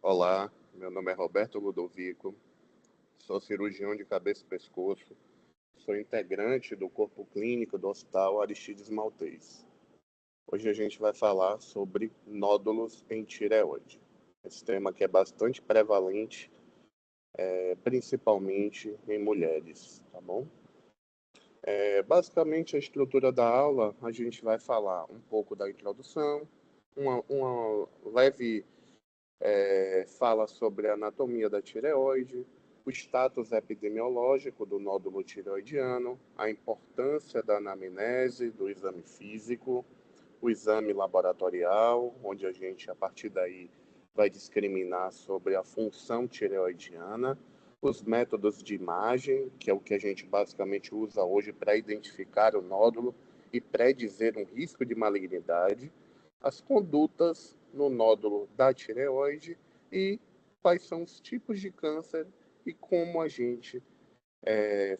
Olá, meu nome é Roberto Ludovico, sou cirurgião de cabeça e pescoço, sou integrante do corpo clínico do Hospital Aristides Maltês. Hoje a gente vai falar sobre nódulos em tireoide. Esse tema que é bastante prevalente, principalmente em mulheres, tá bom? Basicamente a estrutura da aula, a gente vai falar um pouco da introdução, uma leve fala sobre a anatomia da tireoide, o status epidemiológico do nódulo tireoidiano, a importância da anamnese, do exame físico, o exame laboratorial, onde a gente, a partir daí, vai discriminar sobre a função tireoidiana, os métodos de imagem, que é o que a gente basicamente usa hoje para identificar o nódulo e predizer um risco de malignidade, as condutas no nódulo da tireoide e quais são os tipos de câncer e como a gente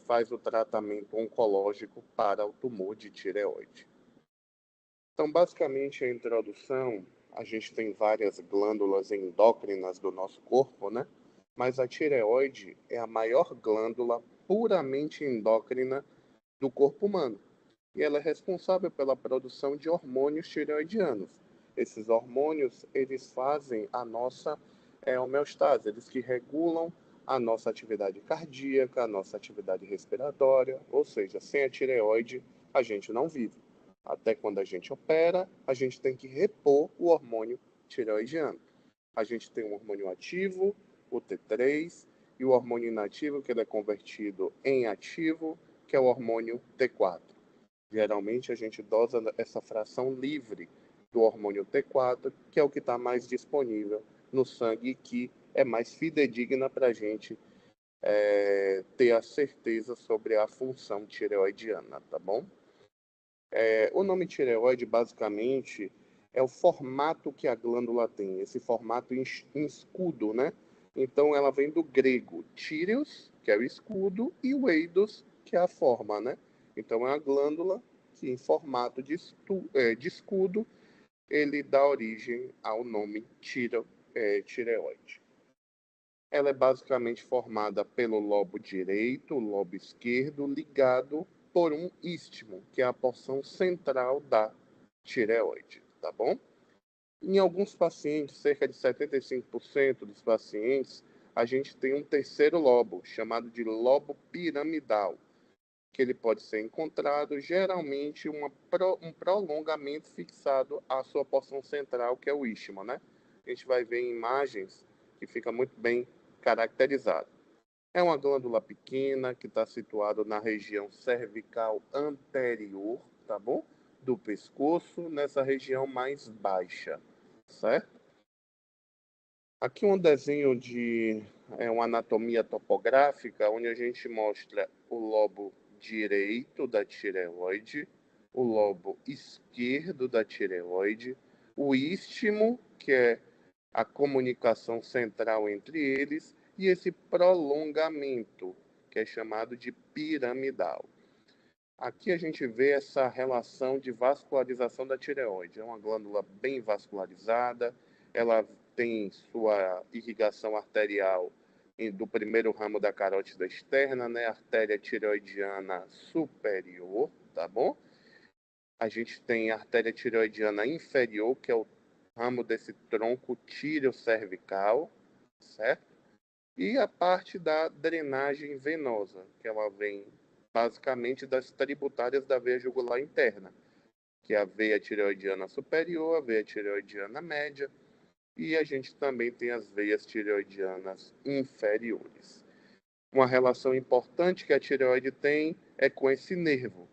faz o tratamento oncológico para o tumor de tireoide. Então, basicamente, a introdução, a gente tem várias glândulas endócrinas do nosso corpo, né? Mas a tireoide é a maior glândula puramente endócrina do corpo humano. E ela é responsável pela produção de hormônios tireoidianos. Esses hormônios, eles fazem a nossa homeostase, eles que regulam a nossa atividade cardíaca, a nossa atividade respiratória, ou seja, sem a tireoide, a gente não vive. Até quando a gente opera, a gente tem que repor o hormônio tireoidiano. A gente tem um hormônio ativo, o T3, e o hormônio inativo, que ele é convertido em ativo, que é o hormônio T4. Geralmente a gente dosa essa fração livre do hormônio T4, que é o que está mais disponível no sangue e que é mais fidedigna para a gente ter a certeza sobre a função tireoidiana, tá bom? O nome tireoide, basicamente, é o formato que a glândula tem, esse formato em escudo, né? Então, ela vem do grego tíreos, que é o escudo, e o eidos, que é a forma, né? Então, é a glândula que, em formato de escudo, ele dá origem ao nome tireoide. Ela é basicamente formada pelo lobo direito, o lobo esquerdo, ligado por um istmo, que é a porção central da tireoide, tá bom? Em alguns pacientes, cerca de 75% dos pacientes, a gente tem um terceiro lobo, chamado de lobo piramidal, que ele pode ser encontrado geralmente um prolongamento fixado à sua porção central, que é o istmo, né? A gente vai ver em imagens que fica muito bem caracterizado. É uma glândula pequena que está situada na região cervical anterior, tá bom? Do pescoço, nessa região mais baixa, certo? Aqui um desenho de uma anatomia topográfica, onde a gente mostra o lobo direito da tireoide, o lobo esquerdo da tireoide, o istmo, que é a comunicação central entre eles, e esse prolongamento, que é chamado de piramidal. Aqui a gente vê essa relação de vascularização da tireoide. É uma glândula bem vascularizada, ela tem sua irrigação arterial do primeiro ramo da carótida externa, né? Artéria tireoidiana superior, tá bom? A gente tem a artéria tireoidiana inferior, que é o ramo desse tronco tireocervical, certo? E a parte da drenagem venosa, que ela vem basicamente das tributárias da veia jugular interna, que é a veia tireoidiana superior, a veia tireoidiana média, e a gente também tem as veias tireoidianas inferiores. Uma relação importante que a tireoide tem é com esse nervo,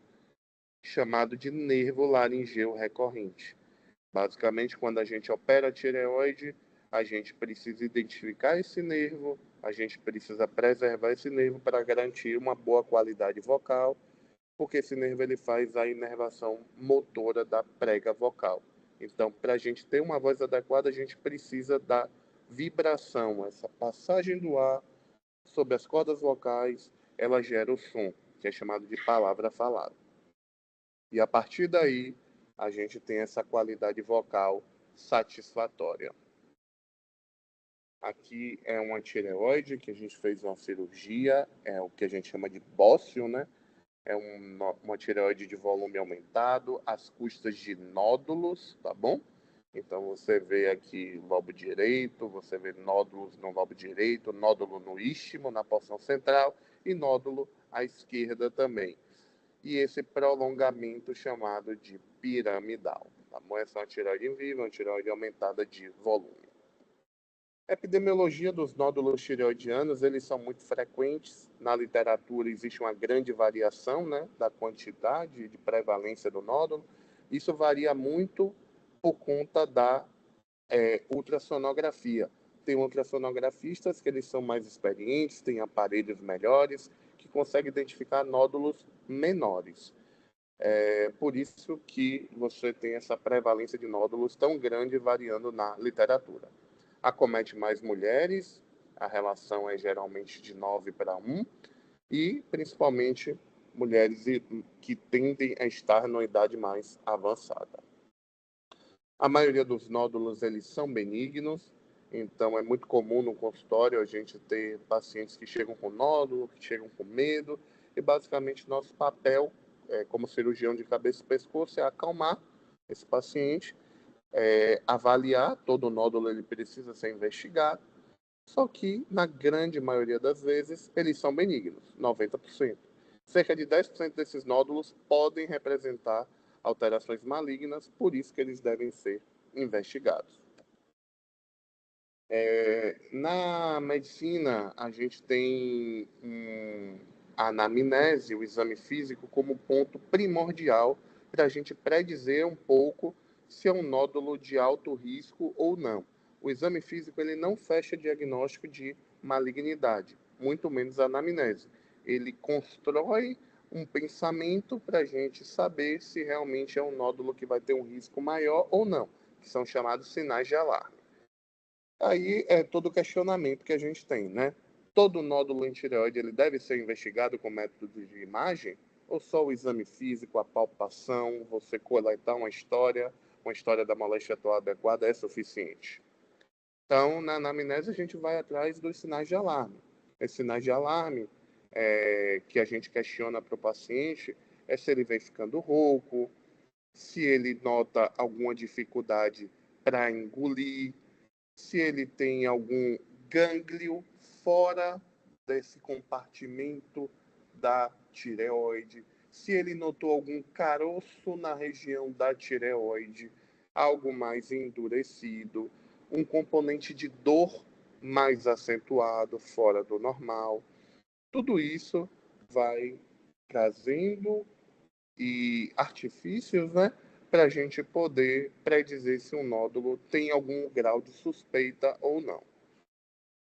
chamado de nervo laringeu recorrente. Basicamente, quando a gente opera a tireoide, a gente precisa identificar esse nervo, a gente precisa preservar esse nervo para garantir uma boa qualidade vocal, porque esse nervo ele faz a inervação motora da prega vocal. Então, para a gente ter uma voz adequada, a gente precisa da vibração, essa passagem do ar sobre as cordas vocais, ela gera o som, que é chamado de palavra falada. E a partir daí, a gente tem essa qualidade vocal satisfatória. Aqui é uma tireoide que a gente fez uma cirurgia, é o que a gente chama de bócio, né? É uma tireoide de volume aumentado, às custas de nódulos, tá bom? Então você vê aqui lobo direito, você vê nódulos no lobo direito, nódulo no istmo, na porção central, e nódulo à esquerda também. E esse prolongamento chamado de piramidal, tá bom? Essa é uma tireoide em vivo, uma tireoide aumentada de volume. A epidemiologia dos nódulos tireoidianos, eles são muito frequentes. Na literatura existe uma grande variação, né, da quantidade de prevalência do nódulo. Isso varia muito por conta da ultrassonografia. Tem ultrassonografistas que eles são mais experientes, têm aparelhos melhores, que conseguem identificar nódulos menores. É por isso que você tem essa prevalência de nódulos tão grande variando na literatura. Acomete mais mulheres, a relação é geralmente de 9:1, e principalmente mulheres que tendem a estar numa idade mais avançada. A maioria dos nódulos eles são benignos, então é muito comum no consultório a gente ter pacientes que chegam com nódulo, que chegam com medo, e basicamente nosso papel como cirurgião de cabeça e pescoço é acalmar esse paciente, avaliar, todo nódulo ele precisa ser investigado, só que na grande maioria das vezes eles são benignos, 90%. Cerca de 10% desses nódulos podem representar alterações malignas, por isso que eles devem ser investigados. Na medicina, a gente tem a anamnese, o exame físico, como ponto primordial para a gente predizer um pouco se é um nódulo de alto risco ou não. O exame físico ele não fecha diagnóstico de malignidade, muito menos a anamnese. Ele constrói um pensamento para a gente saber se realmente é um nódulo que vai ter um risco maior ou não, que são chamados sinais de alarme. Aí é todo o questionamento que a gente tem, né? Todo nódulo em tireoide ele deve ser investigado com método de imagem? Ou só o exame físico, a palpação, você coletar uma história da moléstia atual adequada é suficiente? Então, na anamnese, a gente vai atrás dos sinais de alarme. Esses sinais de alarme que a gente questiona para o paciente é se ele vem ficando rouco, se ele nota alguma dificuldade para engolir, se ele tem algum gânglio fora desse compartimento da tireoide, se ele notou algum caroço na região da tireoide, algo mais endurecido, um componente de dor mais acentuado, fora do normal. Tudo isso vai trazendo artifícios, né, para a gente poder predizer se um nódulo tem algum grau de suspeita ou não.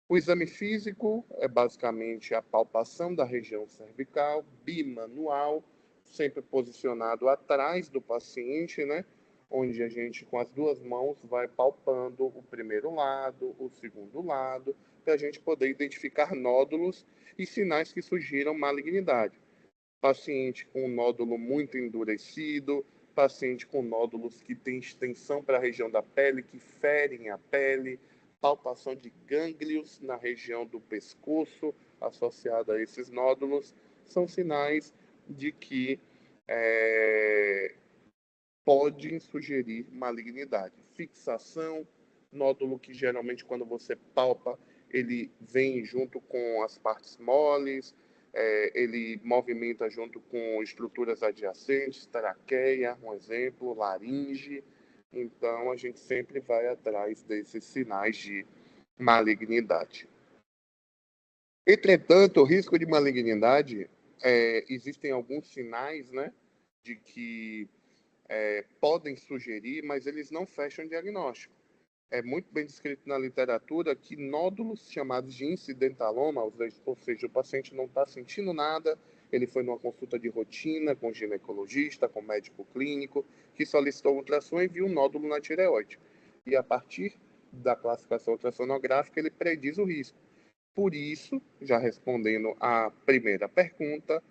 O exame físico é basicamente a palpação da região cervical, bimanual, sempre posicionado atrás do paciente, né, onde a gente, com as duas mãos, vai palpando o primeiro lado, o segundo lado, para a gente poder identificar nódulos e sinais que sugiram malignidade. Paciente com nódulo muito endurecido, paciente com nódulos que têm extensão para a região da pele, que ferem a pele, palpação de gânglios na região do pescoço associada a esses nódulos, são sinais de que podem sugerir malignidade. Fixação, nódulo que geralmente quando você palpa, ele vem junto com as partes moles, ele movimenta junto com estruturas adjacentes, traqueia, um exemplo, laringe. Então, a gente sempre vai atrás desses sinais de malignidade. Entretanto, o risco de malignidade, existem alguns sinais, né, de que podem sugerir, mas eles não fecham diagnóstico. É muito bem descrito na literatura que nódulos chamados de incidentaloma, ou seja, o paciente não está sentindo nada, ele foi numa consulta de rotina com ginecologista, com médico clínico, que solicitou ultrassom e viu um nódulo na tireoide. E a partir da classificação ultrassonográfica, ele prediz o risco. Por isso, já respondendo à primeira pergunta,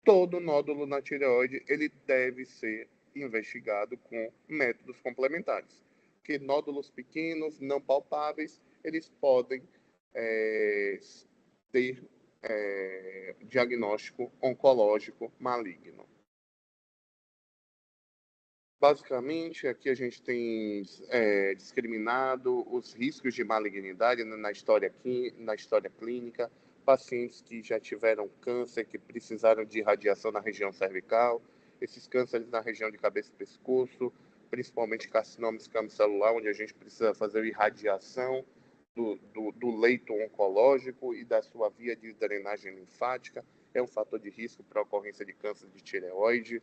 todo nódulo na tireoide ele deve ser investigado com métodos complementares, porque nódulos pequenos, não palpáveis, eles podem ter diagnóstico oncológico maligno. Basicamente, aqui a gente tem discriminado os riscos de malignidade na história clínica, pacientes que já tiveram câncer, que precisaram de radiação na região cervical, esses cânceres na região de cabeça e pescoço, principalmente carcinoma escamocelular, onde a gente precisa fazer irradiação do leito oncológico e da sua via de drenagem linfática, é um fator de risco para a ocorrência de câncer de tireoide.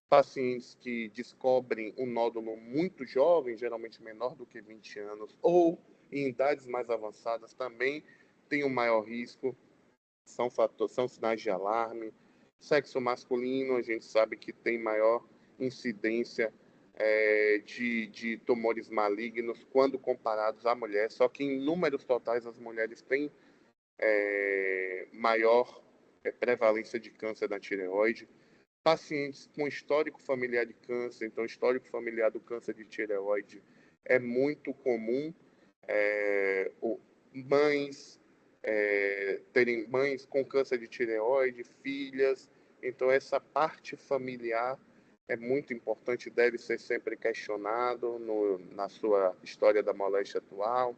Pacientes que descobrem um nódulo muito jovem, geralmente menor do que 20 anos, ou em idades mais avançadas, também têm um maior risco, são sinais de alarme. Sexo masculino, a gente sabe que tem maior incidência de tumores malignos quando comparados à mulher, só que em números totais as mulheres têm maior prevalência de câncer da tireoide. Pacientes com histórico familiar de câncer, então histórico familiar do câncer de tireoide é muito comum. Mães terem mães com câncer de tireoide, filhas, então essa parte familiar é muito importante, deve ser sempre questionado na sua história da moléstia atual,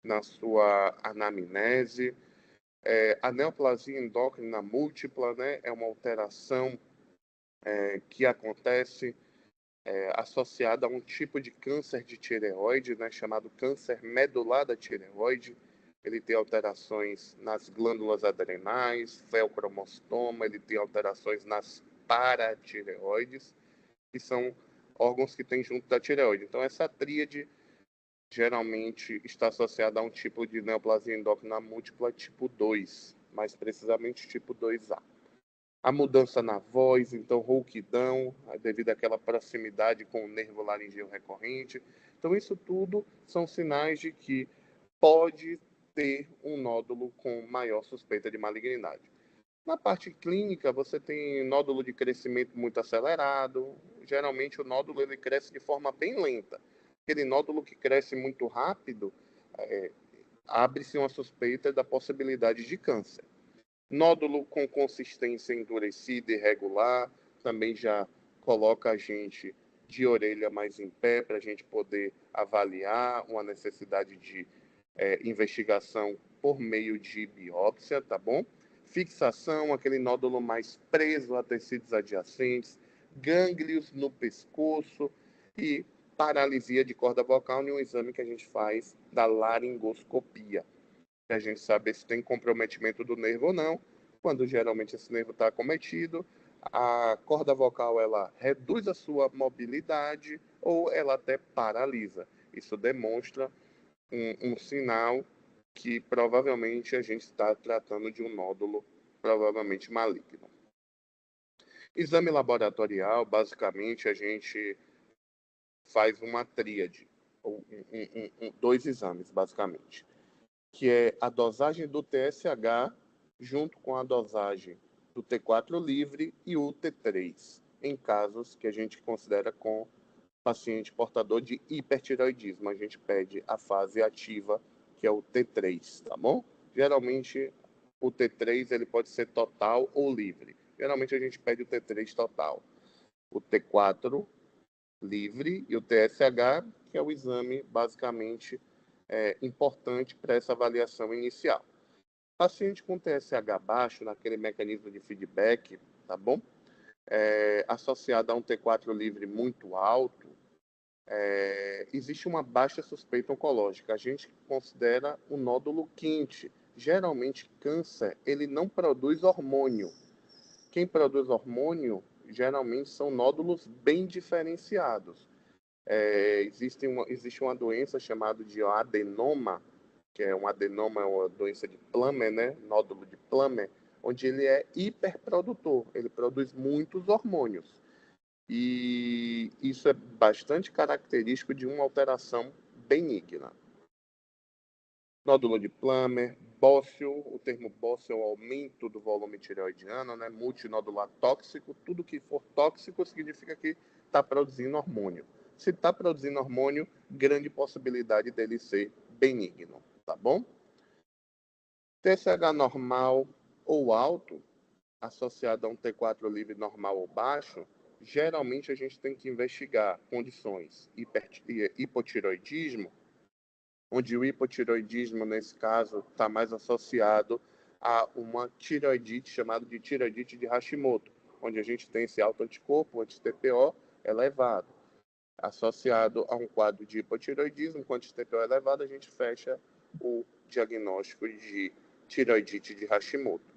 na sua anamnese. A neoplasia endócrina múltipla, né, é uma alteração que acontece associada a um tipo de câncer de tireoide, né, chamado câncer medular da tireoide. Ele tem alterações nas glândulas adrenais, feocromostoma, ele tem alterações nas paratireoides, que são órgãos que tem junto da tireoide. Então, essa tríade geralmente está associada a um tipo de neoplasia endócrina múltipla tipo 2, mais precisamente tipo 2A. A mudança na voz, então rouquidão, devido àquela proximidade com o nervo laringeu recorrente. Então, isso tudo são sinais de que pode ter um nódulo com maior suspeita de malignidade. Na parte clínica, você tem nódulo de crescimento muito acelerado. Geralmente, o nódulo ele cresce de forma bem lenta. Aquele nódulo que cresce muito rápido, abre-se uma suspeita da possibilidade de câncer. Nódulo com consistência endurecida e irregular, também já coloca a gente de orelha mais em pé para a gente poder avaliar uma necessidade de investigação por meio de biópsia, tá bom? Fixação, aquele nódulo mais preso a tecidos adjacentes, gânglios no pescoço e paralisia de corda vocal em um exame que a gente faz da laringoscopia, para a gente saber se tem comprometimento do nervo ou não. Quando geralmente esse nervo está acometido, a corda vocal ela reduz a sua mobilidade ou ela até paralisa. Isso demonstra um sinal que provavelmente a gente está tratando de um nódulo provavelmente maligno. Exame laboratorial, basicamente a gente faz uma tríade, ou dois exames basicamente, que é a dosagem do TSH junto com a dosagem do T4 livre e o T3, em casos que a gente considera com paciente portador de hipertireoidismo. A gente pede a fase ativa, que é o T3, tá bom? Geralmente, o T3 ele pode ser total ou livre. Geralmente, a gente pede o T3 total. O T4 livre e o TSH, que é o exame, basicamente, importante para essa avaliação inicial. Paciente com TSH baixo, naquele mecanismo de feedback, tá bom? Associado a um T4 livre muito alto, existe uma baixa suspeita oncológica. A gente considera o nódulo quente. Geralmente, câncer, ele não produz hormônio. Quem produz hormônio, geralmente, são nódulos bem diferenciados. Existe uma doença chamada de adenoma, que é um adenoma, é uma doença de Plummer, né? Nódulo de Plummer, onde ele é hiperprodutor, ele produz muitos hormônios. E isso é bastante característico de uma alteração benigna. Nódulo de Plummer, bócio, o termo bócio é o aumento do volume tireoidiano, né? Multinodular tóxico, tudo que for tóxico significa que está produzindo hormônio. Se está produzindo hormônio, grande possibilidade dele ser benigno, tá bom? TSH normal ou alto, associado a um T4 livre normal ou baixo, geralmente a gente tem que investigar condições hipotiroidismo, onde o hipotiroidismo, nesse caso, está mais associado a uma tiroidite chamada de tiroidite de Hashimoto, onde a gente tem esse autoanticorpo, anti-TPO elevado. Associado a um quadro de hipotiroidismo, com anti-TPO elevado, a gente fecha o diagnóstico de tiroidite de Hashimoto.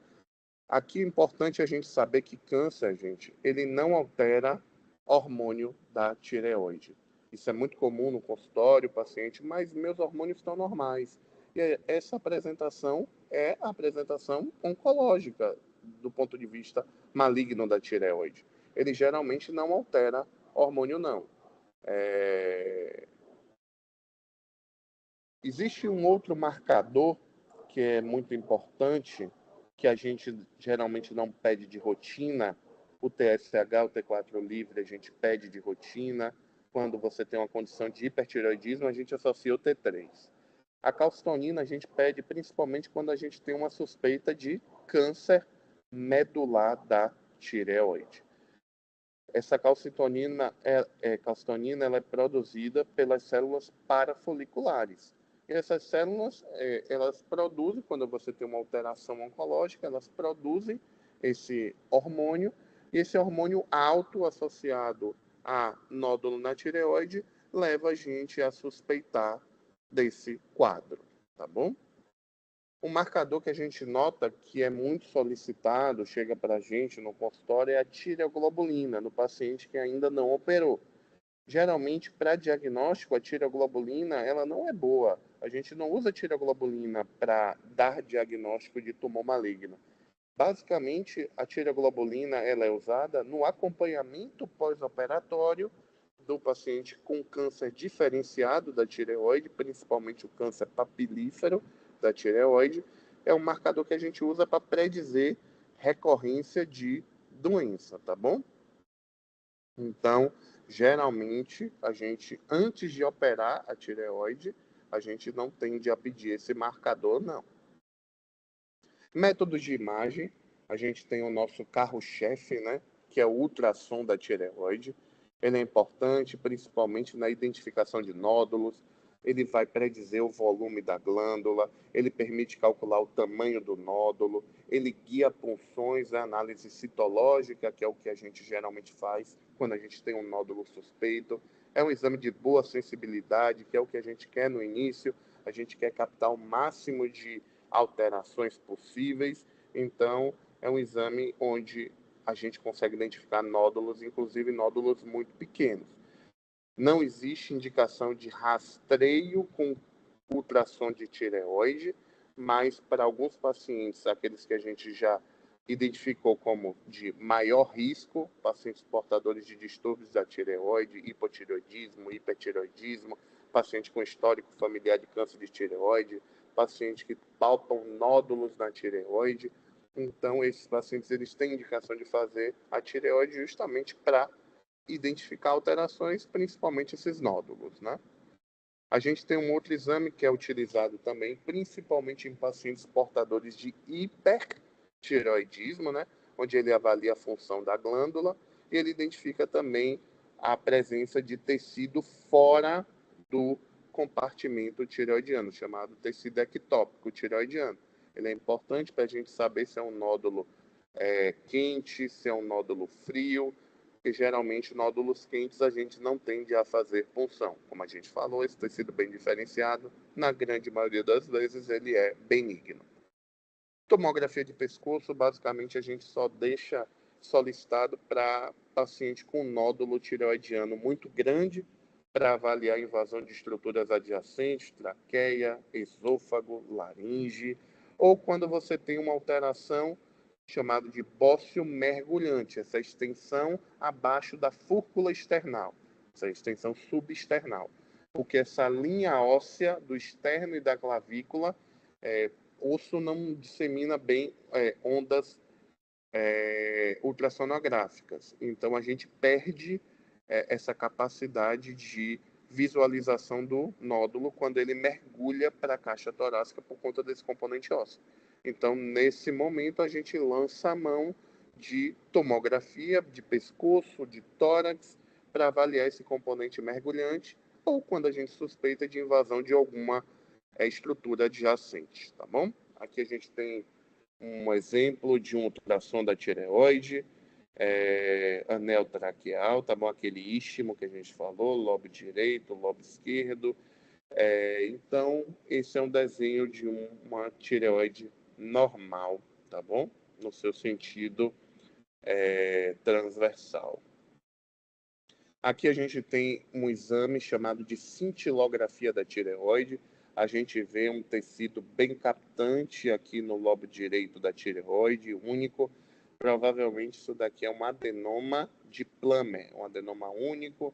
Aqui é importante a gente saber que câncer, gente, ele não altera hormônio da tireoide. Isso é muito comum no consultório, paciente, mas meus hormônios estão normais. E essa apresentação é a apresentação oncológica do ponto de vista maligno da tireoide. Ele geralmente não altera hormônio, não. Existe um outro marcador que é muito importante, que a gente geralmente não pede de rotina. O TSH, o T4 livre, a gente pede de rotina. Quando você tem uma condição de hipertireoidismo, a gente associa o T3. A calcitonina a gente pede principalmente quando a gente tem uma suspeita de câncer medular da tireoide. Essa calcitonina, ela é produzida pelas células parafoliculares. E essas células, elas produzem, quando você tem uma alteração oncológica, elas produzem esse hormônio, e esse hormônio alto associado a nódulo na tireoide leva a gente a suspeitar desse quadro, tá bom? Um marcador que a gente nota que é muito solicitado, chega para a gente no consultório, é a tireoglobulina, no paciente que ainda não operou. Geralmente, para diagnóstico, a tireoglobulina ela não é boa. A gente não usa tireoglobulina para dar diagnóstico de tumor maligno. Basicamente, a tireoglobulina ela é usada no acompanhamento pós-operatório do paciente com câncer diferenciado da tireoide, principalmente o câncer papilífero da tireoide. É um marcador que a gente usa para predizer recorrência de doença, tá bom? Então, geralmente, a gente, antes de operar a tireoide, a gente não tende a pedir esse marcador, não. Métodos de imagem, a gente tem o nosso carro-chefe, né, que é o ultrassom da tireoide. Ele é importante, principalmente na identificação de nódulos. Ele vai predizer o volume da glândula, ele permite calcular o tamanho do nódulo, ele guia punções, a análise citológica, que é o que a gente geralmente faz quando a gente tem um nódulo suspeito. É um exame de boa sensibilidade, que é o que a gente quer no início. A gente quer captar o máximo de alterações possíveis. Então, é um exame onde a gente consegue identificar nódulos, inclusive nódulos muito pequenos. Não existe indicação de rastreio com ultrassom de tireoide, mas para alguns pacientes, aqueles que a gente já identificou como de maior risco, pacientes portadores de distúrbios da tireoide, hipotireoidismo, hipertireoidismo, paciente com histórico familiar de câncer de tireoide, pacientes que palpam nódulos na tireoide. Então, esses pacientes eles têm indicação de fazer a tireoide justamente para identificar alterações, principalmente esses nódulos, né? A gente tem um outro exame que é utilizado também, principalmente em pacientes portadores de hipertireoidismo, né? Onde ele avalia a função da glândula e ele identifica também a presença de tecido fora do compartimento tireoidiano, chamado tecido ectópico tireoidiano. Ele é importante para a gente saber se é um nódulo quente, se é um nódulo frio, porque geralmente nódulos quentes a gente não tende a fazer punção. Como a gente falou, esse tecido bem diferenciado, na grande maioria das vezes, ele é benigno. Tomografia de pescoço, basicamente, a gente só deixa solicitado para paciente com nódulo tireoidiano muito grande, para avaliar a invasão de estruturas adjacentes, traqueia, esôfago, laringe, ou quando você tem uma alteração chamada de bócio mergulhante, essa extensão abaixo da fúrcula external, essa extensão subexternal, porque essa linha óssea do externo e da clavícula, osso não dissemina bem ondas ultrassonográficas. Então, a gente perde essa capacidade de visualização do nódulo quando ele mergulha para a caixa torácica por conta desse componente ósseo. Então, nesse momento, a gente lança a mão de tomografia de pescoço, de tórax, para avaliar esse componente mergulhante, ou quando a gente suspeita de invasão de alguma estrutura adjacente, tá bom? Aqui a gente tem um exemplo de um ultrassom da tireoide, anel traqueal, tá bom? Aquele istmo que a gente falou, lobo direito, lobo esquerdo. Então, esse é um desenho de uma tireoide normal, tá bom? No seu sentido transversal. Aqui a gente tem um exame chamado de cintilografia da tireoide. A gente vê um tecido bem captante aqui no lobo direito da tireoide, único. Provavelmente isso daqui é um adenoma de Plummer, um adenoma único,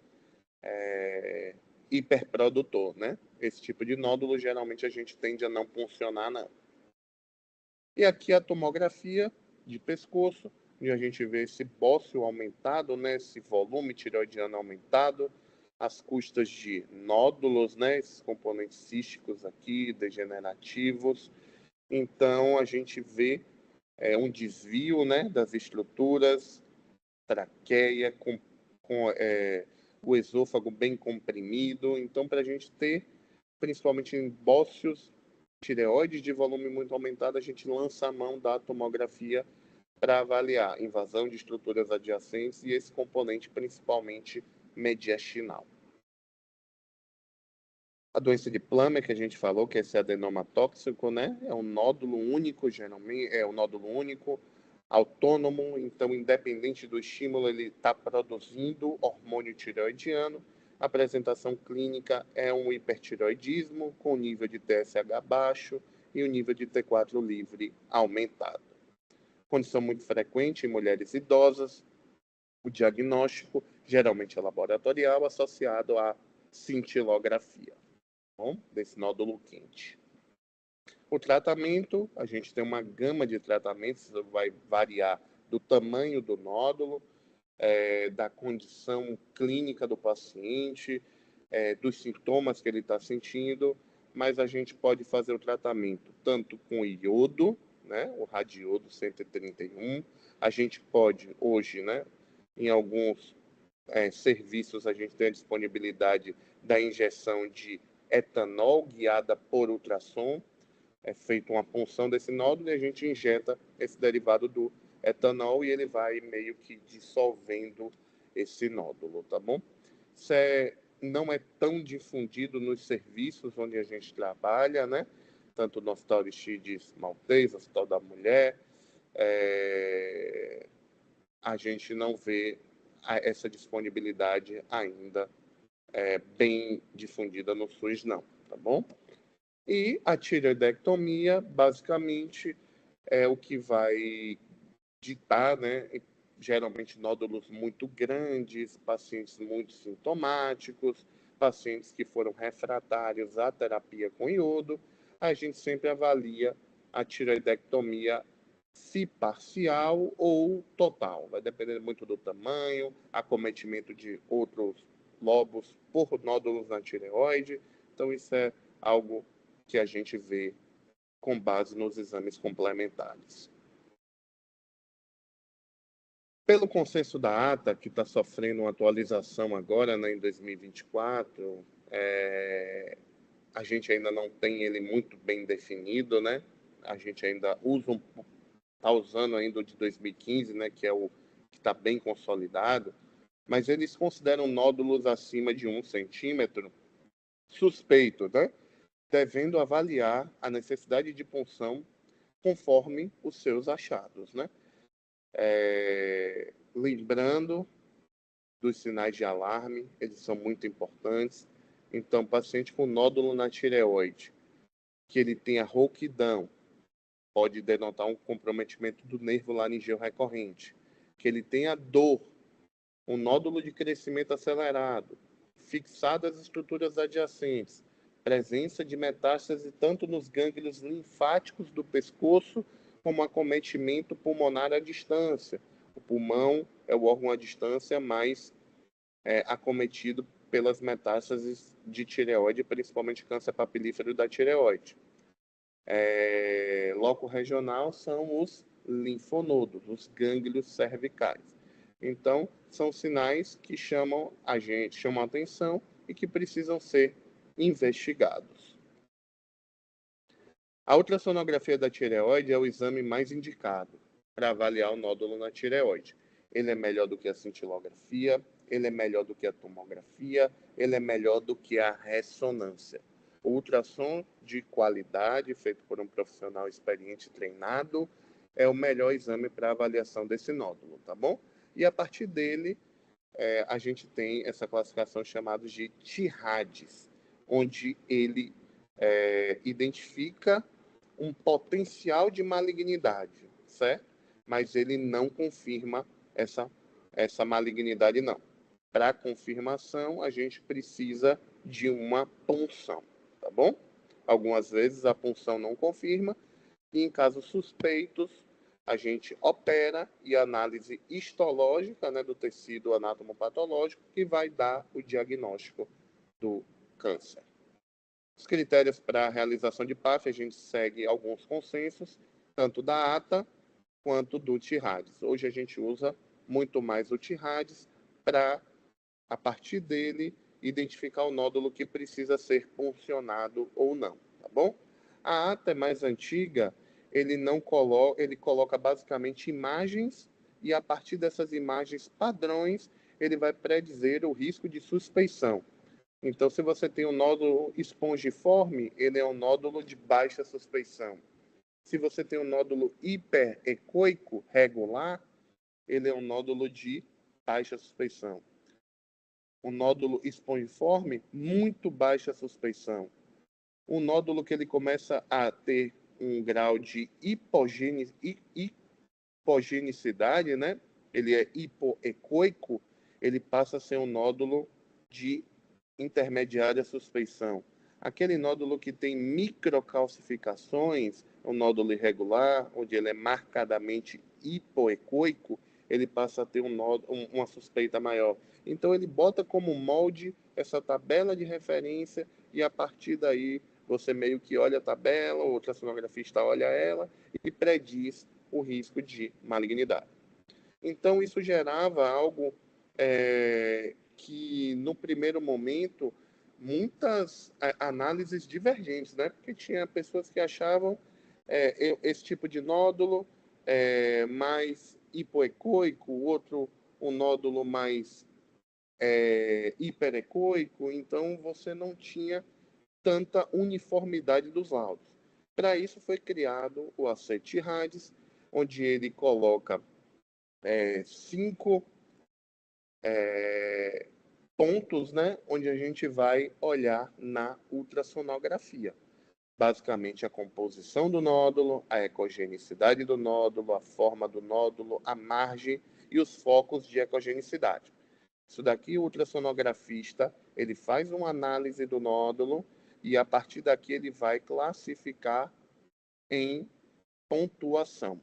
hiperprodutor, né? Esse tipo de nódulo geralmente a gente tende a não puncionar, não. E aqui a tomografia de pescoço, onde a gente vê esse bócio aumentado, né? Esse volume tireoidiano aumentado, as custas de nódulos, né? Esses componentes císticos aqui, degenerativos. Então, a gente vê um desvio, né, das estruturas, traqueia, com o esôfago bem comprimido. Então, para a gente ter, principalmente em bócios, tireoides de volume muito aumentado, a gente lança a mão da tomografia para avaliar invasão de estruturas adjacentes e esse componente principalmente mediastinal. A doença de Plummer, que a gente falou, que é esse adenoma tóxico, né? É um nódulo único, geralmente, é um nódulo único, autônomo, então, independente do estímulo, ele está produzindo hormônio tireoidiano. A apresentação clínica é um hipertireoidismo com nível de TSH baixo e o nível de T4 livre aumentado. Condição muito frequente em mulheres idosas, o diagnóstico geralmente é laboratorial associado à cintilografia, bom, desse nódulo quente. O tratamento, a gente tem uma gama de tratamentos, vai variar do tamanho do nódulo, da condição clínica do paciente, dos sintomas que ele está sentindo, mas a gente pode fazer o tratamento tanto com iodo, né, o radiodo 131, a gente pode hoje, né, em alguns serviços, a gente tem a disponibilidade da injeção de etanol guiada por ultrassom, é feita uma punção desse nódulo e a gente injeta esse derivado do etanol e ele vai meio que dissolvendo esse nódulo, tá bom? Isso não é tão difundido nos serviços onde a gente trabalha, né? Tanto no Hospital Aristides Maltês, Hospital da Mulher, a gente não vê essa disponibilidade ainda bem difundida no SUS, não, tá bom? E a tireoidectomia, basicamente, é o que vai ditar, né? Geralmente nódulos muito grandes, pacientes muito sintomáticos, pacientes que foram refratários à terapia com iodo, a gente sempre avalia a tireoidectomia se parcial ou total. Vai depender muito do tamanho, acometimento de outros lobos por nódulos na tireoide. Então, isso é algo que a gente vê com base nos exames complementares. Pelo consenso da ATA, que está sofrendo uma atualização agora, né, em 2024, a gente ainda não tem ele muito bem definido, né? A gente ainda está usando ainda o de 2015, né, que é o que está bem consolidado, mas eles consideram nódulos acima de 1 centímetro suspeito, né? Devendo avaliar a necessidade de punção conforme os seus achados, né? Lembrando dos sinais de alarme, eles são muito importantes. Então, paciente com nódulo na tireoide, que ele tenha rouquidão, pode denotar um comprometimento do nervo laringeu recorrente. Que ele tenha dor, um nódulo de crescimento acelerado, fixadas as estruturas adjacentes, presença de metástase tanto nos gânglios linfáticos do pescoço, como acometimento pulmonar à distância. O pulmão é o órgão à distância mais acometido pelas metástases de tireoide, principalmente câncer papilífero da tireoide. Loco regional são os linfonodos, os gânglios cervicais. Então, são sinais que chamam a atenção e que precisam ser investigados. A ultrassonografia da tireoide é o exame mais indicado para avaliar o nódulo na tireoide. Ele é melhor do que a cintilografia, ele é melhor do que a tomografia, ele é melhor do que a ressonância. O ultrassom de qualidade, feito por um profissional experiente e treinado, é o melhor exame para avaliação desse nódulo, tá bom? E a partir dele, a gente tem essa classificação chamada de TIRADS, onde ele identifica um potencial de malignidade, certo? Mas ele não confirma essa malignidade, não. Para confirmação, a gente precisa de uma punção, tá bom? Algumas vezes a punção não confirma, e em casos suspeitos, a gente opera e análise histológica, né, do tecido anatomopatológico, que vai dar o diagnóstico do câncer. Os critérios para a realização de PAF, a gente segue alguns consensos, tanto da ATA quanto do TIRADS. Hoje a gente usa muito mais o TIRADS para, a partir dele, identificar o nódulo que precisa ser puncionado ou não, tá bom? A ATA é mais antiga, ele coloca basicamente imagens e a partir dessas imagens padrões, ele vai predizer o risco de suspeição. Então, se você tem um nódulo espongiforme, ele é um nódulo de baixa suspeição. Se você tem um nódulo hiperecoico regular, ele é um nódulo de baixa suspeição. Um nódulo espongiforme, muito baixa suspeição. Um nódulo que ele começa a ter um grau de hipogenicidade, né? Ele é hipoecoico, ele passa a ser um nódulo de intermediária suspeição. Aquele nódulo que tem microcalcificações, um nódulo irregular, onde ele é marcadamente hipoecoico, ele passa a ter uma suspeita maior. Então, ele bota como molde essa tabela de referência e, a partir daí, você meio que olha a tabela, o ultrassonografista olha ela e prediz o risco de malignidade. Então, isso gerava algo que, no primeiro momento, muitas análises divergentes, né? Porque tinha pessoas que achavam esse tipo de nódulo mais hipoecoico, outro um nódulo mais hiperecoico, então você não tinha tanta uniformidade dos laudos. Para isso foi criado o ACTIRADS, onde ele coloca 5 pontos, né, onde a gente vai olhar na ultrassonografia. Basicamente, a composição do nódulo, a ecogenicidade do nódulo, a forma do nódulo, a margem e os focos de ecogenicidade. Isso daqui, o ultrassonografista, ele faz uma análise do nódulo e, a partir daqui, ele vai classificar em pontuação.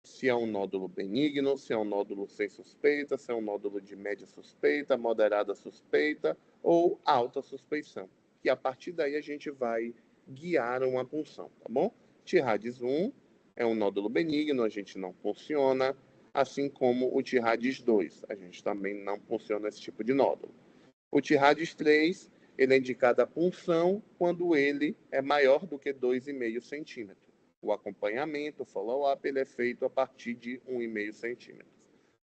Se é um nódulo benigno, se é um nódulo sem suspeita, se é um nódulo de média suspeita, moderada suspeita ou alta suspeição. E a partir daí a gente vai guiar uma punção, tá bom? TIRADS 1 é um nódulo benigno, a gente não funciona, assim como o TIRADS 2, a gente também não funciona esse tipo de nódulo. O TIRADS 3, ele é indicado a punção quando ele é maior do que 2,5 centímetros. O acompanhamento, o follow-up, ele é feito a partir de 1,5 centímetros.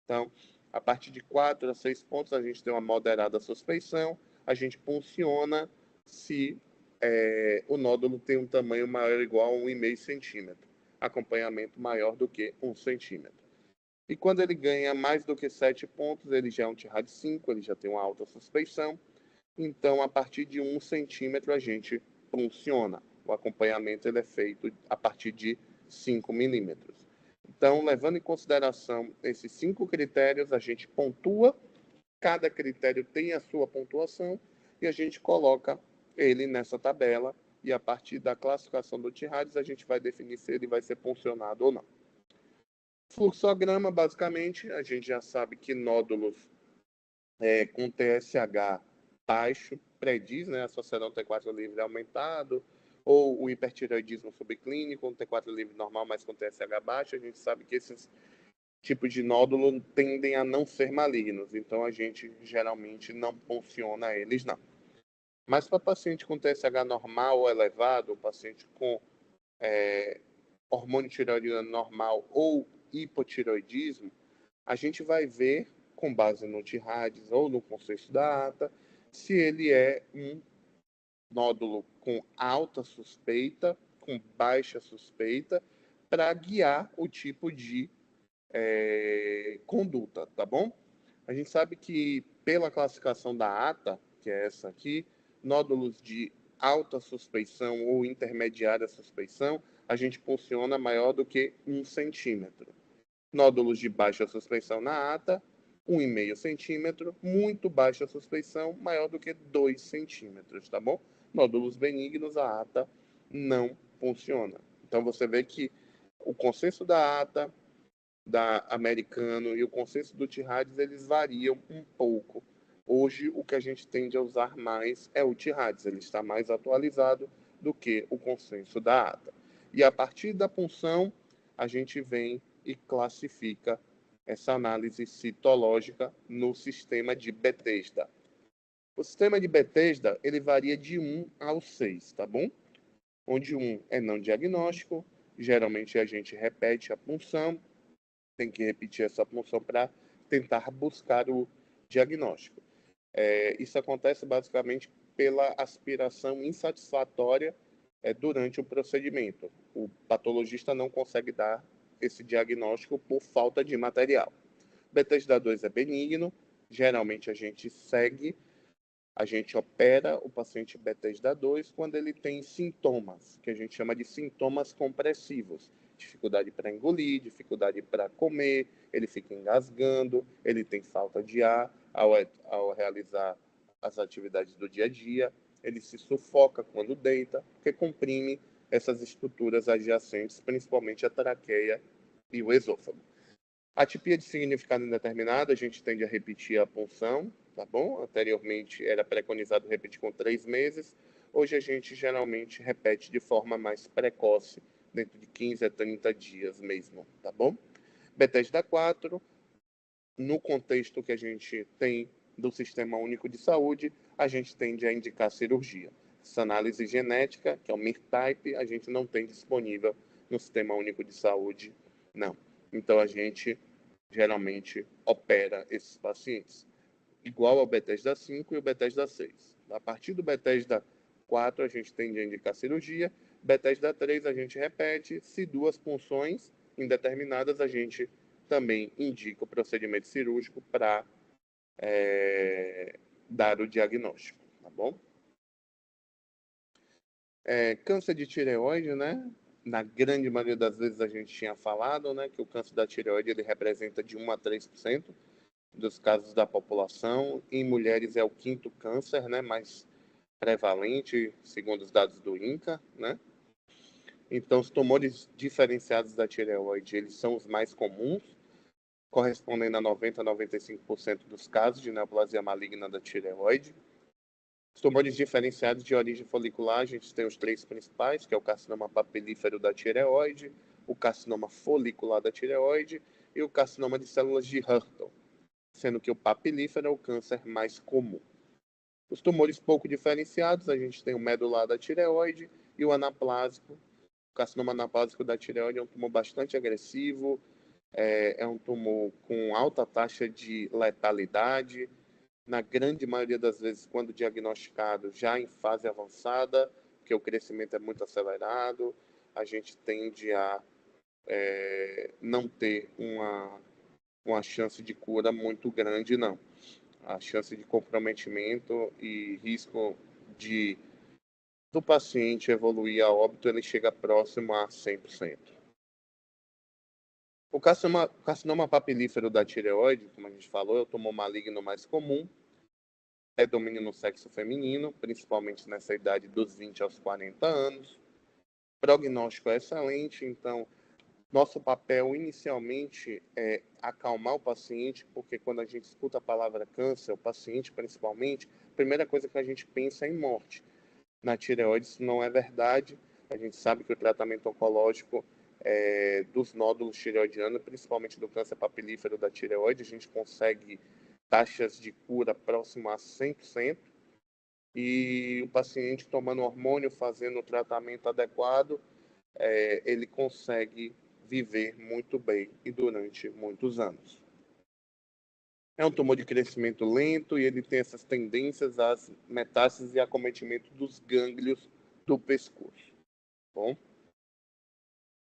Então, a partir de 4 a 6 pontos, a gente tem uma moderada suspeição, a gente punciona se o nódulo tem um tamanho maior ou igual a 1,5 centímetro. Acompanhamento maior do que 1 centímetro. E quando ele ganha mais do que 7 pontos, ele já é um TIRADS 5, ele já tem uma alta suspeição. Então, a partir de 1 centímetro, a gente punciona. O acompanhamento ele é feito a partir de 5 milímetros. Então, levando em consideração esses 5 critérios, a gente pontua, cada critério tem a sua pontuação e a gente coloca ele nessa tabela e a partir da classificação do TIRADS a gente vai definir se ele vai ser puncionado ou não. Fluxograma, basicamente, a gente já sabe que nódulos com TSH baixo, prediz, né, associado a um T4 livre aumentado, ou o hipertireoidismo subclínico, um T4 livre normal, mas com TSH baixo. A gente sabe que esses tipos de nódulo tendem a não ser malignos, então a gente geralmente não funciona eles, não. Mas para paciente com TSH normal ou elevado, paciente com hormônio tireoide normal ou hipotireoidismo, a gente vai ver, com base no TIRADS ou no conceito da ata, se ele é um nódulo com alta suspeita, com baixa suspeita, para guiar o tipo de conduta, tá bom? A gente sabe que, pela classificação da ata, que é essa aqui, nódulos de alta suspeição ou intermediária suspeição, a gente funciona maior do que 1 centímetro. Nódulos de baixa suspeição na ata, 1,5 centímetro, muito baixa suspeição, maior do que 2 centímetros, tá bom? Nódulos benignos, a ata não funciona. Então, você vê que o consenso da ata, da Americano e o consenso do TIRADS, eles variam um pouco. Hoje, o que a gente tende a usar mais é o TIRADS, ele está mais atualizado do que o consenso da ata. E a partir da punção, a gente vem e classifica essa análise citológica no sistema de Bethesda. O sistema de Bethesda, ele varia de 1 ao 6, tá bom? Onde 1 é não diagnóstico, geralmente a gente repete a punção, tem que repetir essa punção para tentar buscar o diagnóstico. Isso acontece basicamente pela aspiração insatisfatória durante o procedimento. O patologista não consegue dar esse diagnóstico por falta de material. Bethesda 2 é benigno, geralmente a gente opera o paciente Bethesda 2 quando ele tem sintomas, que a gente chama de sintomas compressivos. Dificuldade para engolir, dificuldade para comer, ele fica engasgando, ele tem falta de ar ao realizar as atividades do dia a dia, ele se sufoca quando deita, porque comprime essas estruturas adjacentes, principalmente a traqueia e o esôfago. Atipia de significado indeterminado, a gente tende a repetir a punção, tá bom? Anteriormente era preconizado repetir com 3 meses, hoje a gente geralmente repete de forma mais precoce, dentro de 15 a 30 dias mesmo, tá bom? Bethesda 4, no contexto que a gente tem do Sistema Único de Saúde, a gente tende a indicar cirurgia. Essa análise genética, que é o MIR-type, a gente não tem disponível no Sistema Único de Saúde, não. Então, a gente geralmente opera esses pacientes, igual ao Bethesda 5 e o Bethesda 6. A partir do Bethesda 4, a gente tende a indicar cirurgia. Bethesda 3, a gente repete. Se 2 punções indeterminadas, a gente também indica o procedimento cirúrgico para dar o diagnóstico, tá bom? Câncer de tireoide, né? Na grande maioria das vezes a gente tinha falado, né, que o câncer da tireoide ele representa de 1 a 3% dos casos da população. Em mulheres é o 5º câncer, né, mais prevalente, segundo os dados do INCA, né? Então, os tumores diferenciados da tireoide, eles são os mais comuns, correspondendo a 90 a 95% dos casos de neoplasia maligna da tireoide. Os tumores diferenciados de origem folicular, a gente tem os 3 principais, que é o carcinoma papilífero da tireoide, o carcinoma folicular da tireoide e o carcinoma de células de Hürthle, sendo que o papilífero é o câncer mais comum. Os tumores pouco diferenciados, a gente tem o medular da tireoide e o anaplásico. O carcinoma anaplásico da tireoide é um tumor bastante agressivo, é um tumor com alta taxa de letalidade, na grande maioria das vezes, quando diagnosticado já em fase avançada, porque o crescimento é muito acelerado, a gente tende a não ter uma chance de cura muito grande, não. A chance de comprometimento e risco do paciente evoluir a óbito, ele chega próximo a 100%. O carcinoma papilífero da tireoide, como a gente falou, é o tumor maligno mais comum, é domínio no sexo feminino, principalmente nessa idade dos 20 aos 40 anos. Prognóstico é excelente, então Nosso papel inicialmente é acalmar o paciente, porque quando a gente escuta a palavra câncer, o paciente principalmente, a primeira coisa que a gente pensa é em morte. Na tireoide isso não é verdade. A gente sabe que o tratamento oncológico dos nódulos tireoidianos, principalmente do câncer papilífero da tireoide, a gente consegue taxas de cura próximas a 100%, e o paciente tomando hormônio, fazendo o tratamento adequado, ele consegue viver muito bem e durante muitos anos. É um tumor de crescimento lento e ele tem essas tendências às metástases e acometimento dos gânglios do pescoço. Bom,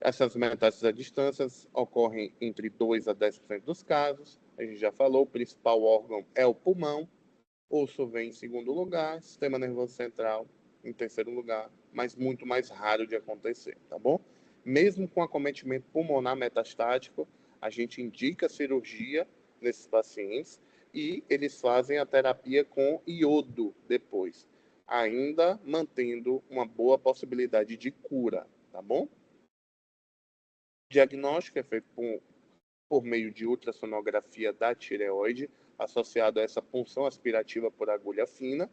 essas metástases à distância ocorrem entre 2 a 10% dos casos. A gente já falou, o principal órgão é o pulmão, osso vem em segundo lugar, sistema nervoso central em terceiro lugar, mas muito mais raro de acontecer, tá bom? Mesmo com acometimento pulmonar metastático, a gente indica cirurgia nesses pacientes e eles fazem a terapia com iodo depois, ainda mantendo uma boa possibilidade de cura, tá bom? O diagnóstico é feito por meio de ultrassonografia da tireoide, associado a essa punção aspirativa por agulha fina,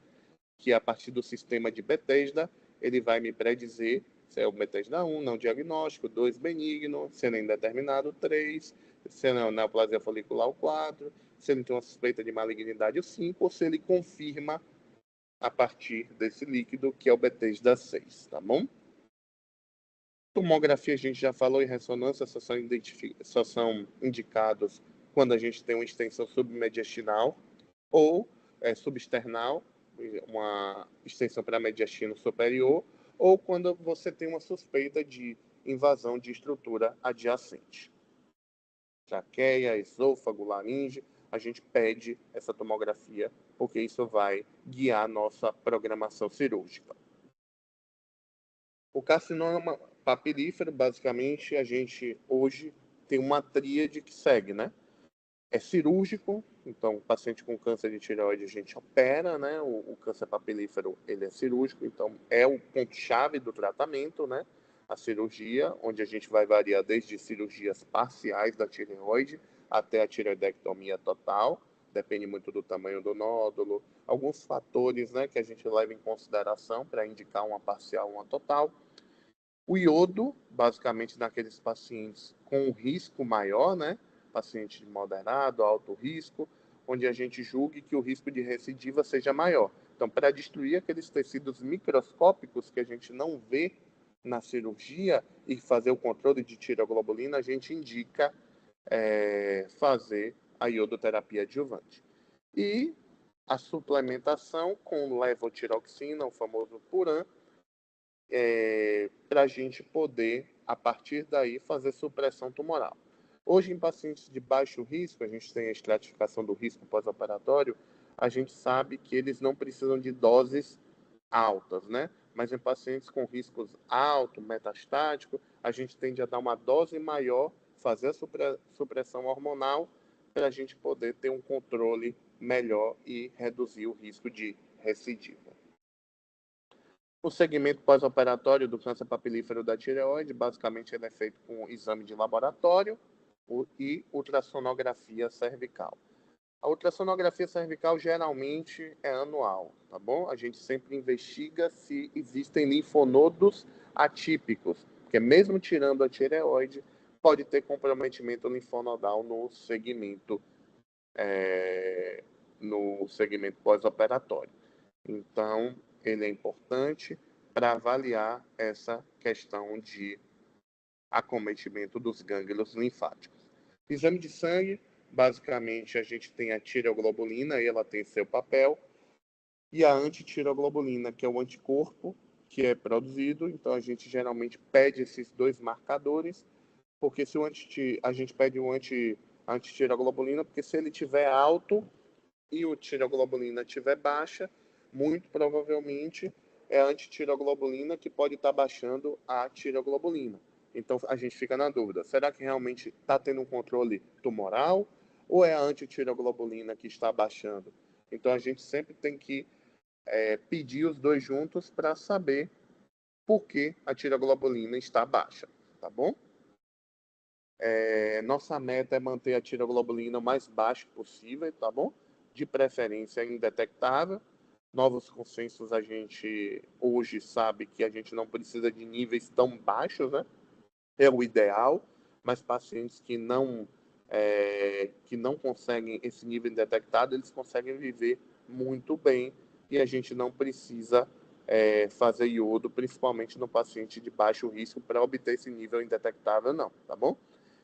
que a partir do sistema de Bethesda, ele vai me predizer se é o Bethesda 1, não diagnóstico, 2, benigno, sendo indeterminado, 3, sendo a neoplasia folicular, o 4, se ele tem uma suspeita de malignidade, o 5, ou se ele confirma a partir desse líquido, que é o Bethesda 6, tá bom? Tomografia, a gente já falou, em ressonância, só são indicados quando a gente tem uma extensão submediastinal ou substernal, uma extensão para mediastino superior, ou quando você tem uma suspeita de invasão de estrutura adjacente. Traqueia, esôfago, laringe, a gente pede essa tomografia, porque isso vai guiar a nossa programação cirúrgica. O carcinoma papilífero, basicamente, a gente hoje tem uma tríade que segue, né? É cirúrgico, então o paciente com câncer de tireoide a gente opera, né? O câncer papilífero, ele é cirúrgico, então é o ponto-chave do tratamento, né? A cirurgia, onde a gente vai variar desde cirurgias parciais da tireoide até a tireoidectomia total, depende muito do tamanho do nódulo, alguns fatores, né, que a gente leva em consideração para indicar uma parcial ou uma total. O iodo, basicamente naqueles pacientes com um risco maior, né? Paciente moderado, alto risco, onde a gente julgue que o risco de recidiva seja maior. Então, para destruir aqueles tecidos microscópicos que a gente não vê na cirurgia e fazer o controle de tireoglobulina, a gente indica fazer a iodoterapia adjuvante. E a suplementação com levotiroxina, o famoso Puran, para a gente poder, a partir daí, fazer supressão tumoral. Hoje, em pacientes de baixo risco, a gente tem a estratificação do risco pós-operatório, a gente sabe que eles não precisam de doses altas, né? Mas em pacientes com riscos alto, metastático, a gente tende a dar uma dose maior, fazer a supressão hormonal, para a gente poder ter um controle melhor e reduzir o risco de recidiva. O segmento pós-operatório do câncer papilífero da tireoide, basicamente, ele é feito com exame de laboratório e ultrassonografia cervical. A ultrassonografia cervical geralmente é anual, tá bom? A gente sempre investiga se existem linfonodos atípicos, porque mesmo tirando a tireoide, pode ter comprometimento linfonodal no segmento pós-operatório. Então, ele é importante para avaliar essa questão de acometimento dos gânglios linfáticos. Exame de sangue, basicamente, a gente tem a tireoglobulina, e ela tem seu papel, e a antitireoglobulina, que é o anticorpo que é produzido. Então, a gente geralmente pede esses dois marcadores, porque se a gente pede a antitireoglobulina, porque se ele tiver alto e o tireoglobulina estiver baixa, muito provavelmente é a antitireoglobulina que pode estar baixando a tireoglobulina. Então a gente fica na dúvida, será que realmente está tendo um controle tumoral ou é a antitireoglobulina que está baixando? Então a gente sempre tem que pedir os dois juntos para saber por que a tireoglobulina está baixa, tá bom? Nossa meta é manter a tireoglobulina o mais baixo possível, tá bom? De preferência indetectável. Novos consensos, a gente hoje sabe que a gente não precisa de níveis tão baixos, né? É o ideal, mas pacientes que não conseguem esse nível indetectado, eles conseguem viver muito bem e a gente não precisa fazer iodo, principalmente no paciente de baixo risco, para obter esse nível indetectável, não, tá bom?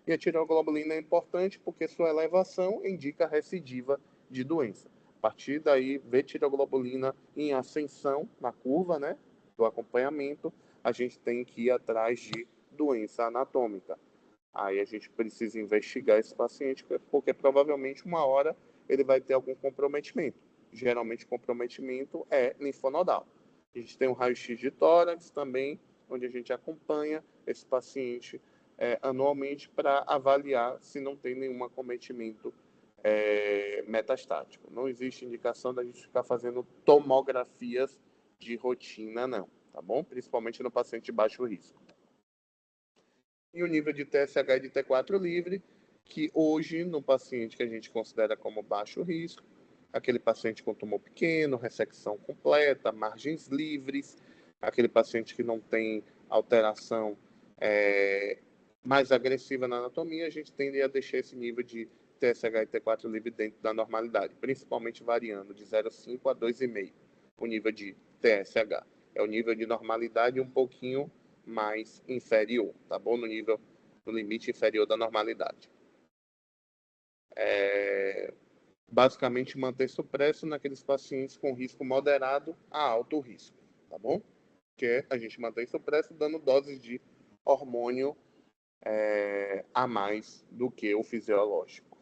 E a tireoglobulina é importante porque sua elevação indica recidiva de doença. A partir daí, ver tireoglobulina em ascensão na curva, né, do acompanhamento, a gente tem que ir atrás de doença anatômica. Aí a gente precisa investigar esse paciente, porque provavelmente uma hora ele vai ter algum comprometimento. Geralmente, comprometimento é linfonodal. A gente tem um raio-x de tórax também, onde a gente acompanha esse paciente anualmente para avaliar se não tem nenhum acometimento metastático. Não existe indicação da gente ficar fazendo tomografias de rotina, não, tá bom? Principalmente no paciente de baixo risco. E o nível de TSH e de T4 livre, que hoje, no paciente que a gente considera como baixo risco, aquele paciente com tumor pequeno, ressecção completa, margens livres, aquele paciente que não tem alteração mais agressiva na anatomia, a gente tende a deixar esse nível de TSH e T4 livre dentro da normalidade, principalmente variando de 0,5 a 2,5 o nível de TSH. É o nível de normalidade um pouquinho mais inferior, tá bom? No limite inferior da normalidade. Basicamente, manter supresso naqueles pacientes com risco moderado a alto risco, tá bom? Que a gente mantém supresso dando doses de hormônio a mais do que o fisiológico.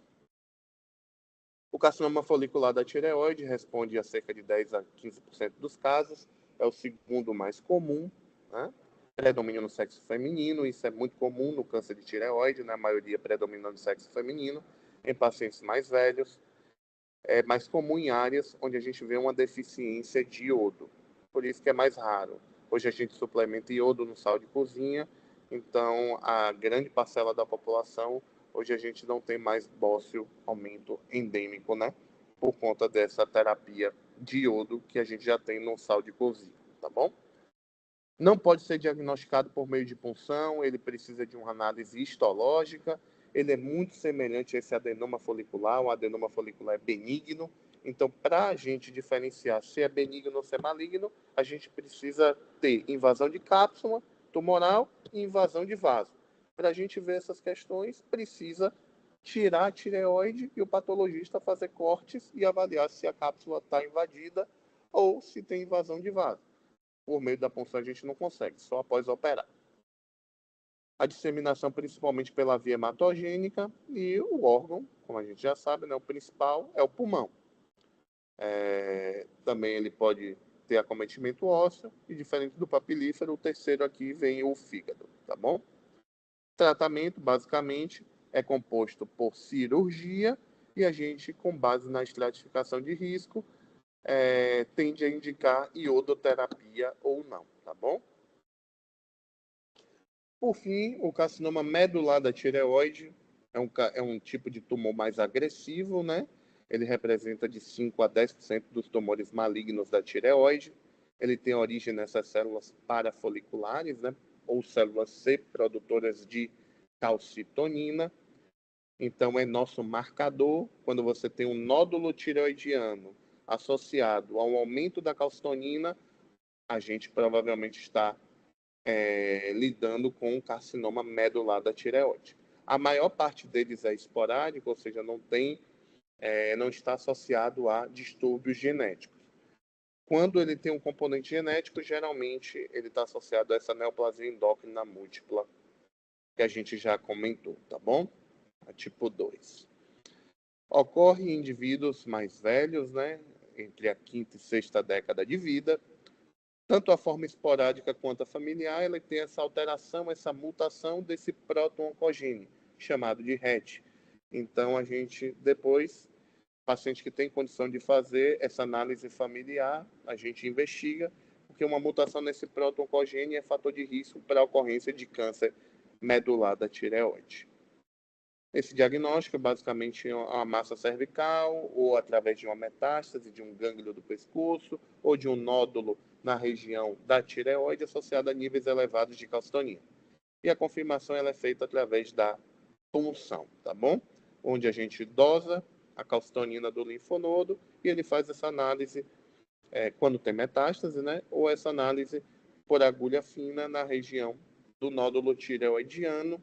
O carcinoma folicular da tireoide responde a cerca de 10 a 15% dos casos, é o segundo mais comum, né? Predomina no sexo feminino, isso é muito comum no câncer de tireoide, na maioria predomina no sexo feminino, em pacientes mais velhos, é mais comum em áreas onde a gente vê uma deficiência de iodo, por isso que é mais raro. Hoje a gente suplementa iodo no sal de cozinha, então a grande parcela da população, hoje a gente não tem mais bócio aumento endêmico, né? Por conta dessa terapia de iodo que a gente já tem no sal de cozinha, tá bom? Não pode ser diagnosticado por meio de punção, ele precisa de uma análise histológica, ele é muito semelhante a esse adenoma folicular, o adenoma folicular é benigno, então para a gente diferenciar se é benigno ou se é maligno, a gente precisa ter invasão de cápsula tumoral e invasão de vaso. Para a gente ver essas questões, precisa tirar a tireoide e o patologista fazer cortes e avaliar se a cápsula está invadida ou se tem invasão de vaso. Por meio da punção a gente não consegue, só após operar. A disseminação principalmente pela via hematogênica e o órgão, como a gente já sabe, né, o principal é o pulmão. Também ele pode ter acometimento ósseo e diferente do papilífero, o terceiro aqui vem o fígado, tá bom? Tratamento, basicamente, é composto por cirurgia e a gente, com base na estratificação de risco, tende a indicar iodoterapia ou não, tá bom? Por fim, o carcinoma medular da tireoide é um tipo de tumor mais agressivo, né? Ele representa de 5 a 10% dos tumores malignos da tireoide. Ele tem origem nessas células parafoliculares, né? Ou células C produtoras de calcitonina. Então, é nosso marcador quando você tem um nódulo tireoidiano associado a um aumento da calcitonina, a gente provavelmente está lidando com o carcinoma medular da tireoide. A maior parte deles é esporádico, ou seja, não está associado a distúrbios genéticos. Quando ele tem um componente genético, geralmente ele está associado a essa neoplasia endócrina múltipla, que a gente já comentou, tá bom? A tipo 2. Ocorre em indivíduos mais velhos, né? Entre a quinta e sexta década de vida. Tanto a forma esporádica quanto a familiar, ela tem essa alteração, essa mutação desse proto-oncogene, chamado de RET. Então, a gente, depois, paciente que tem condição de fazer essa análise familiar, a gente investiga, porque uma mutação nesse proto-oncogene é fator de risco para a ocorrência de câncer medular da tireoide. Esse diagnóstico é basicamente uma massa cervical, ou através de uma metástase de um gânglio do pescoço, ou de um nódulo na região da tireoide associado a níveis elevados de calcitonina. E a confirmação ela é feita através da punção, tá bom? Onde a gente dosa a calcitonina do linfonodo e ele faz essa análise quando tem metástase, né? Ou essa análise por agulha fina na região do nódulo tireoidiano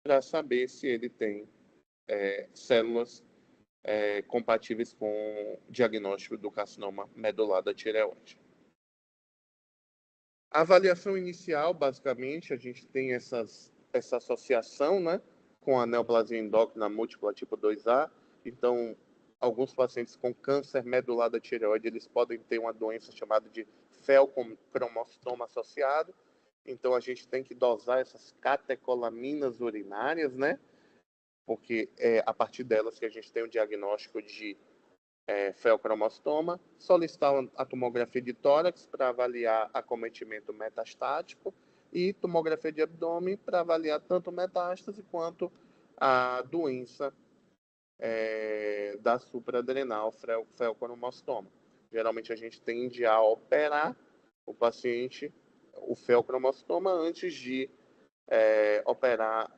para saber se ele tem células compatíveis com o diagnóstico do carcinoma medular da tireoide. A avaliação inicial, basicamente, a gente tem essa associação, né, com a neoplasia endócrina múltipla tipo 2A. Então, alguns pacientes com câncer medular da tireoide, eles podem ter uma doença chamada de feocromostoma associado. Então, a gente tem que dosar essas catecolaminas urinárias, né, porque é a partir delas que a gente tem o diagnóstico de feocromostoma, solicitar a tomografia de tórax para avaliar acometimento metastático e tomografia de abdômen para avaliar tanto metástase quanto a doença da supraadrenal, feocromostoma. Geralmente a gente tende a operar o paciente, o feocromostoma, antes de operar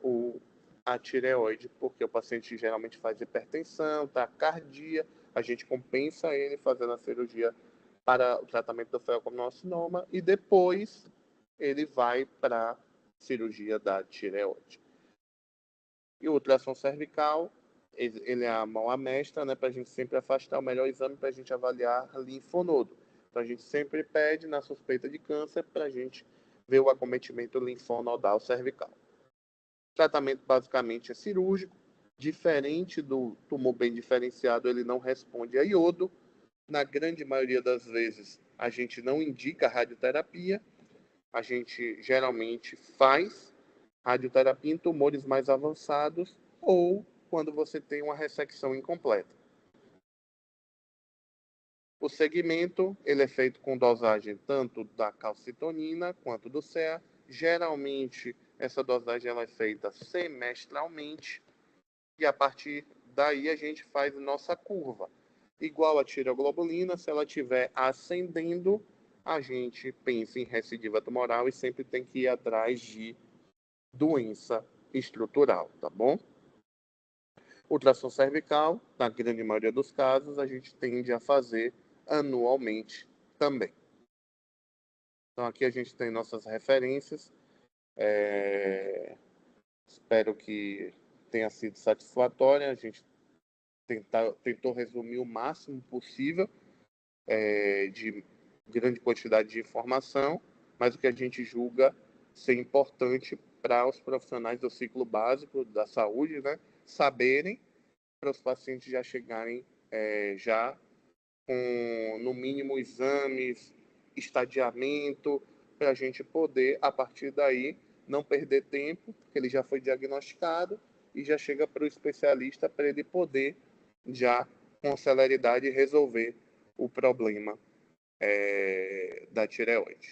a tireoide, porque o paciente geralmente faz hipertensão, taquicardia, a gente compensa ele fazendo a cirurgia para o tratamento do feocromostinoma e depois ele vai para a cirurgia da tireoide. E o ultrassom cervical, ele é a mão à mestra, né, para a gente sempre afastar o melhor exame para a gente avaliar linfonodo. Então a gente sempre pede na suspeita de câncer para a gente ver o acometimento linfonodal cervical. O tratamento basicamente é cirúrgico, diferente do tumor bem diferenciado, ele não responde a iodo. Na grande maioria das vezes, a gente não indica radioterapia, a gente geralmente faz radioterapia em tumores mais avançados ou quando você tem uma ressecção incompleta. O segmento ele é feito com dosagem tanto da calcitonina quanto do CEA. Geralmente, essa dosagem ela é feita semestralmente e a partir daí a gente faz nossa curva. Igual a tireoglobulina, se ela estiver ascendendo, a gente pensa em recidiva tumoral e sempre tem que ir atrás de doença estrutural, tá bom? Ultrassom cervical, na grande maioria dos casos, a gente tende a fazer anualmente também. Então aqui a gente tem nossas referências. Espero que tenha sido satisfatória. A gente tentou resumir o máximo possível de grande quantidade de informação, mas o que a gente julga ser importante para os profissionais do ciclo básico da saúde, né, saberem, para os pacientes já chegarem já com, no mínimo, exames, estadiamento, para a gente poder, a partir daí, não perder tempo, porque ele já foi diagnosticado e já chega para o especialista para ele poder já, com celeridade, resolver o problema da tireoide.